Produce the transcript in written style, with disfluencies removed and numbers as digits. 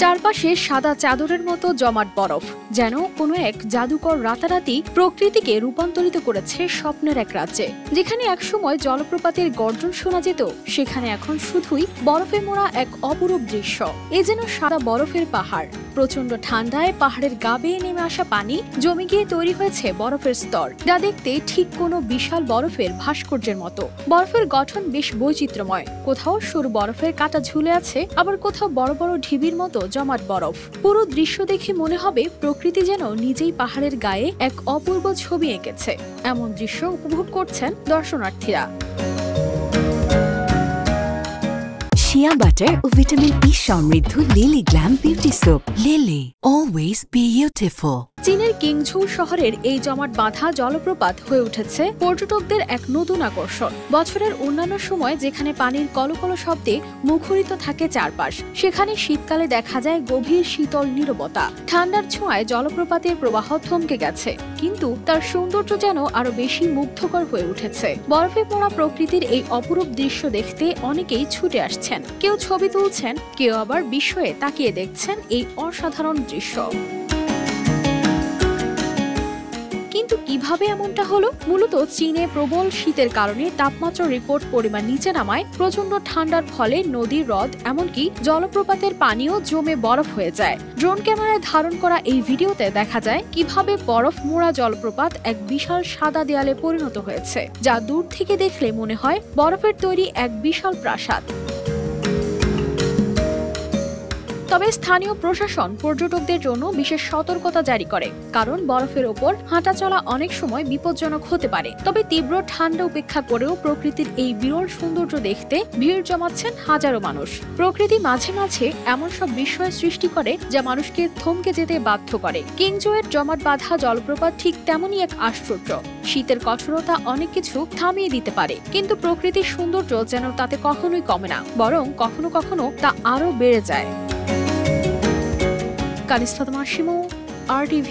চারপাশে সাদা চাদরের মতো জমাট বরফ, যেন কোনো এক জাদুকর রাতারাতি প্রকৃতিকে রূপান্তরিত করেছে স্বপ্নের এক রাজ্যে। যেখানে একসময় জলপ্রপাতের গর্জন শোনা যেত, সেখানে এখন শুধুই বরফে মোড়া এক অপরূপ দৃশ্য। এ যেন সাদা বরফের পাহাড়। প্রচন্ড ঠান্ডায় পাহাড়ের গা বেয়ে নেমে আসা পানি জমে গিয়ে তৈরি হয়েছে বরফের স্তর, যা দেখতে ঠিক কোনো বিশাল বরফের ভাস্কর্যের মতো। বরফের গঠন বেশ বৈচিত্র্যময়। কোথাও সরু বরফের কাঁটা ঝুলে আছে, আবার কোথাও বড় বড় ঢিবির মতো জমাট বরফ। পুরো দৃশ্য দেখে মনে হবে প্রকৃতি যেন নিজেই পাহাড়ের গায়ে এক অপূর্ব ছবি এঁকেছে। এমন দৃশ্য উপভোগ করছেন দর্শনার্থীরা। শিয়া বাটার ও ভিটামিন ই সমৃদ্ধ lily glam beauty soap. Lily, always beautiful. চীনের কিংঝৌ শহরের এই জমাট বাঁধা জলপ্রপাত হয়ে উঠেছে পর্যটকদের এক নতুন আকর্ষণ। বছরের অন্যান্য সময় যেখানে পানির কলকল শব্দে মুখরিত থাকে চারপাশ, সেখানে শীতকালে দেখা যায় গভীর শীতল নীরবতা। ঠান্ডার ছোঁয়ায় জলপ্রপাতের প্রবাহ থমকে গেছে, কিন্তু তার সৌন্দর্য যেন আরো বেশি মুগ্ধকর হয়ে উঠেছে। বরফে পোড়া প্রকৃতির এই অপরূপ দৃশ্য দেখতে অনেকেই ছুটে আসছেন। কেউ ছবি তুলছেন, কেউ আবার বিস্ময়ে তাকিয়ে দেখছেন এই অসাধারণ দৃশ্য। কিন্তু কিভাবে এমনটা হলো? মূলত চীনে প্রবল শীতের কারণে তাপমাত্রার রেকর্ড পরিমাণ নিচে নামায়, প্রচন্ড ঠান্ডার ফলে নদী, হ্রদ, এমনকি জলপ্রপাতের পানিও জমে বরফ হয়ে যায়। ড্রোন ক্যামেরায় ধারণ করা এই ভিডিওতে দেখা যায় কিভাবে বরফ মোড়া জলপ্রপাত এক বিশাল সাদা দেয়ালে পরিণত হয়েছে, যা দূর থেকে দেখলে মনে হয় বরফের তৈরি এক বিশাল প্রাসাদ। তবে স্থানীয় প্রশাসন পর্যটকদের জন্য বিশেষ সতর্কতা জারি করে, কারণ বরফের ওপর হাঁটা চলা অনেক সময় বিপজ্জনক হতে পারে। তবে তীব্র ঠান্ডা উপেক্ষা করেও প্রকৃতির এই বিরল সৌন্দর্য দেখতে ভিড় জমাচ্ছেন হাজারো মানুষ। প্রকৃতি মাঝে মাঝে এমন সব বিস্ময় সৃষ্টি করে যা মানুষকে থমকে যেতে বাধ্য করে। কিংঝৌয়ের জমাট বাঁধা জলপ্রপাত ঠিক তেমনই এক আশ্চর্য। শীতের কঠোরতা অনেক কিছু থামিয়ে দিতে পারে, কিন্তু প্রকৃতির সৌন্দর্য যেন তাতে কখনোই কমে না, বরং কখনো কখনো তা আরো বেড়ে যায়। কানিস ফাতেমা শিমু, RTV।